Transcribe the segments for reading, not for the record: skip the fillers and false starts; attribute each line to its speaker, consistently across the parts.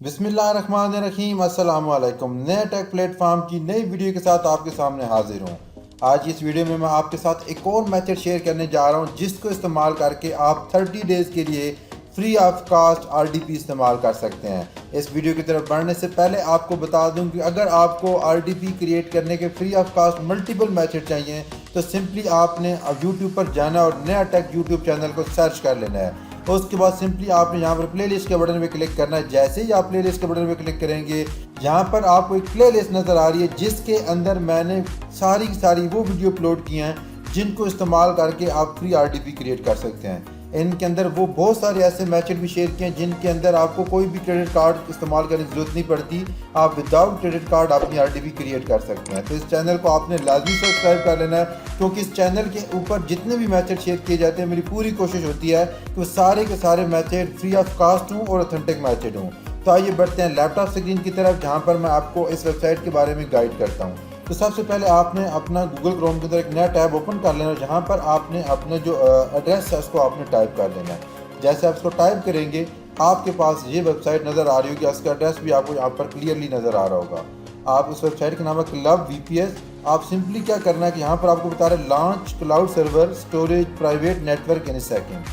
Speaker 1: बिस्मिल्लाहिर्रहमानिर्रहीम अस्सलाम वालेकुम। नए टेक प्लेटफॉर्म की नई वीडियो के साथ आपके सामने हाजिर हूँ। आज इस वीडियो में मैं आपके साथ एक और मेथड शेयर करने जा रहा हूँ जिसको इस्तेमाल करके आप 30 डेज़ के लिए फ्री ऑफ कास्ट RDP इस्तेमाल कर सकते हैं। इस वीडियो की तरफ बढ़ने से पहले आपको बता दूं कि अगर आपको RDP क्रिएट करने के free of cost multiple method चाहिए तो सिंपली आपने अब यूट्यूब पर जाना और नया टेक यूट्यूब चैनल को सर्च कर लेना है। उसके बाद सिंपली आपने यहाँ पर प्लेलिस्ट के बटन पे क्लिक करना है। जैसे ही आप प्लेलिस्ट के बटन पे क्लिक करेंगे यहाँ पर आपको एक प्लेलिस्ट नज़र आ रही है जिसके अंदर मैंने सारी की सारी वो वीडियो अपलोड की हैं जिनको इस्तेमाल करके आप फ्री RDP क्रिएट कर सकते हैं। इनके अंदर वो बहुत सारे ऐसे मेथड भी शेयर किए हैं जिनके अंदर आपको कोई भी क्रेडिट कार्ड इस्तेमाल करने की ज़रूरत नहीं पड़ती। आप विदाउट क्रेडिट कार्ड अपनी RDP क्रिएट कर सकते हैं। तो इस चैनल को आपने लाजमी सब्सक्राइब कर लेना है क्योंकि इस चैनल के ऊपर जितने भी मेथड शेयर किए जाते हैं मेरी पूरी कोशिश होती है कि वो सारे के सारे मेथड फ्री ऑफ कास्ट हों और ऑथेंटिक मेथड हों। तो आइए बढ़ते हैं लैपटॉप स्क्रीन की तरफ जहाँ पर मैं आपको इस वेबसाइट के बारे में गाइड करता हूँ। तो सबसे पहले आपने अपना गूगल क्रोम के अंदर एक नया टैब ओपन कर लेना है जहाँ पर आपने अपने जो एड्रेस है उसको आपने टाइप कर लेना है। जैसे आप इसको टाइप करेंगे आपके पास ये वेबसाइट नज़र आ रही होगी, उसका एड्रेस भी आपको यहाँ पर क्लियरली नज़र आ रहा होगा। आप उस वेबसाइट का नाम है क्लब VPS। आप सिंपली क्या करना है कि यहाँ पर आपको बता रहे launch cloud server storage private network in second,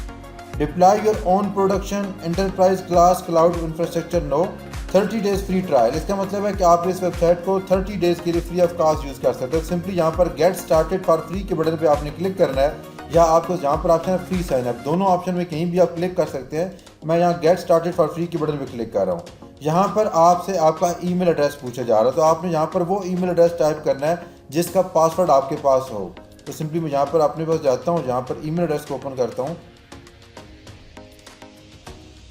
Speaker 1: deploy your own production enterprise class cloud infrastructure no 30 days free trial. इसका मतलब है कि आप इस वेबसाइट को 30 डेज़ के लिए फ्री ऑफ कास्ट यूज़ कर सकते हो। सिंपली यहाँ पर गेट स्टार्टेड फॉर फ्री के बटन पे आपने क्लिक करना है या आपको यहाँ पर ऑप्शन है फ्री साइन अप, दोनों ऑप्शन में कहीं भी आप क्लिक कर सकते हैं। मैं यहाँ गेट स्टार्टेड फॉर फ्री के बटन पे क्लिक कर रहा हूँ। यहाँ पर आपसे आपका ईमेल एड्रेस पूछा जा रहा है तो आपने यहाँ पर वो ईमेल एड्रेस टाइप करना है जिसका पासवर्ड आपके पास हो। तो सिंपली मैं यहाँ पर अपने पास जाता हूँ, यहाँ पर ईमेल एड्रेस को ओपन करता हूँ।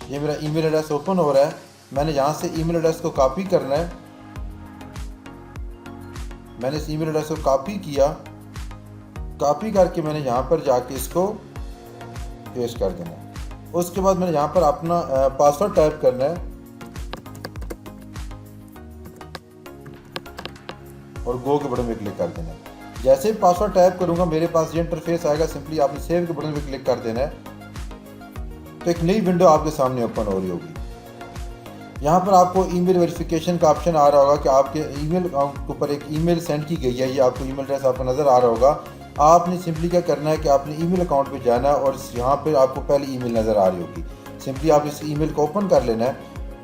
Speaker 1: ये मेरा ईमेल एड्रेस ओपन हो रहा है। मैंने यहाँ से ईमेल एड्रेस को कॉपी करना है। मैंने इस ईमेल एड्रेस को कॉपी किया, कॉपी करके मैंने यहाँ पर जाके इसको पेस्ट कर देना है। उसके बाद मैंने यहाँ पर अपना पासवर्ड टाइप करना है और गो के बटन पे क्लिक कर देना है। जैसे ही पासवर्ड टाइप करूँगा मेरे पास ये इंटरफेस आएगा। सिंपली आपने सेव के बटन पे क्लिक कर देना है तो एक नई विंडो आपके सामने ओपन हो रही होगी। यहाँ पर आपको ईमेल वेरिफिकेशन का ऑप्शन आ रहा होगा कि आपके ईमेल अकाउंट के ऊपर एक ईमेल सेंड की गई है। ये आपको ईमेल एड्रेस आपको नज़र आ रहा होगा। आपने सिंपली क्या करना है कि आपने ईमेल अकाउंट पे जाना है और यहाँ पे आपको पहली ईमेल नज़र आ रही होगी। सिंपली आप इस ईमेल को ओपन कर लेना है।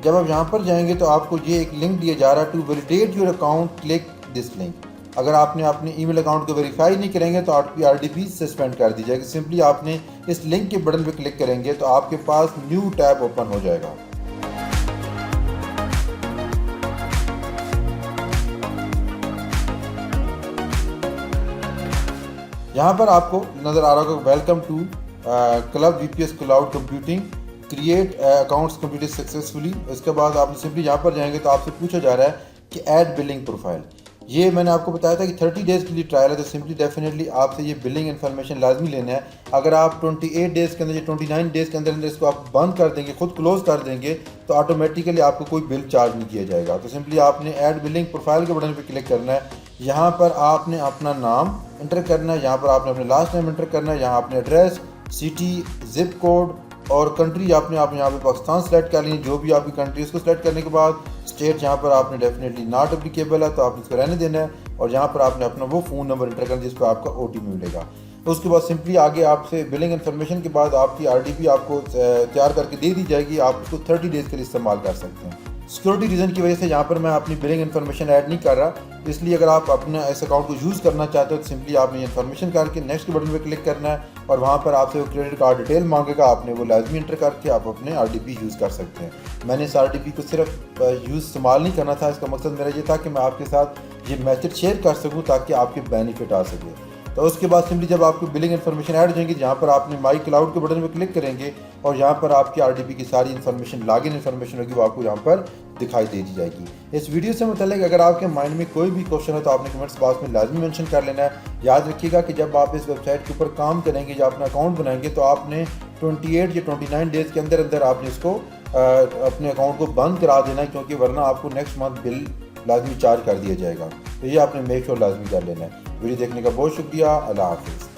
Speaker 1: जब आप यहाँ पर जाएंगे तो आपको ये एक लिंक दिया जा रहा है to validate your account click this link. अगर आपने अपने ईमेल अकाउंट को वेरीफाई नहीं करेंगे तो आपकी RDP सस्पेंड कर दी जाएगी। सिंपली आपने इस लिंक के बटन पर क्लिक करेंगे तो आपके पास न्यू टैब ओपन हो जाएगा। यहाँ पर आपको नज़र आ रहा होगा welcome to club VPS cloud computing create accounts computed successfully. इसके बाद आप सिंपली यहाँ पर जाएंगे तो आपसे पूछा जा रहा है कि ऐड बिलिंग प्रोफाइल। ये मैंने आपको बताया था कि 30 डेज़ के लिए ट्रायल है तो सिंपली डेफिनेटली आपसे ये बिलिंग इन्फॉर्मेशन लाजमी लेना है। अगर आप 28 डेज़ के अंदर या 29 डेज़ के अंदर इसको आप बंद कर देंगे, खुद क्लोज कर देंगे तो ऑटोमेटिकली आपको कोई बिल चार्ज नहीं किया जाएगा। तो सिंपली आपने ऐड बिलिंग प्रोफाइल के बटन पर क्लिक करना है। यहाँ पर आपने अपना नाम इंटर करना है, यहाँ पर आपने अपने लास्ट नेम इंटर करना है, यहाँ अपने एड्रेस, सिटी, जिप कोड और कंट्री आपने यहाँ पे पाकिस्तान सेलेक्ट कर ली। जो भी आपकी कंट्री उसको सेलेक्ट करने के बाद स्टेट यहाँ पर आपने डेफिनेटली नॉट एप्लीकेबल है तो आपने इसको रहने देना है और यहाँ पर आपने अपना वो फ़ोन नंबर इंटर करना जिस पर आपका OTP मिलेगा। उसके बाद सिंपली आगे आपसे बिलिंग इन्फॉर्मेशन के बाद आपकी RDP आपको तैयार करके दे दी जाएगी। आप उसको 30 डेज़ के लिए इस्तेमाल कर सकते हैं। सिक्योरिटी रीज़न की वजह से यहाँ पर मैं अपनी बिलिंग इन्फॉर्मेशन ऐड नहीं कर रहा, इसलिए अगर आप अपना इस अकाउंट को यूज़ करना चाहते हो तो सिंपली आपने ये इन्फॉर्मेशन करके नेक्स्ट के बटन पे क्लिक करना है और वहाँ पर आपसे वो क्रेडिट कार्ड डिटेल मांगेगा। आपने वो लाजमी इंटर करके आप अपने RDP यूज़ कर सकते हैं। मैंने इस RDP को सिर्फ यूज़ इस्तेमाल नहीं करना था, इसका मकसद मेरा ये था कि मैं आपके साथ ये मैसेज शेयर कर सकूँ ताकि आपके बेनिफिट आ सके। तो उसके बाद सिंपली जब आपकी बिलिंग इन्फॉर्मेशन ऐड हो जाएंगी जहाँ पर आपने माई क्लाउड के बटन पर क्लिक करेंगे और यहाँ पर आपकी RDP की सारी इन्फॉर्मेशन लॉगिन इन्फॉर्मेशन होगी वो आपको यहाँ पर दिखाई दे दी जाएगी। इस वीडियो से मुताल्लिक अगर आपके माइंड में कोई भी क्वेश्चन है तो आपने कमेंट्स बॉक्स में लाजमी मेंशन कर लेना है। याद रखिएगा कि जब आप इस वेबसाइट के ऊपर काम करेंगे या अपना अकाउंट बनाएंगे तो आपने 28 या 29 डेज़ के अंदर अंदर आपने इसको अपने अकाउंट को बंद करा देना है क्योंकि वरना आपको नेक्स्ट मंथ बिल लाजमी चार्ज कर दिया जाएगा। तो ये आपने मेक श्योर लाजमी कर लेना है। वीडियो देखने का बहुत शुक्रिया। अल्लाह हाफिज़।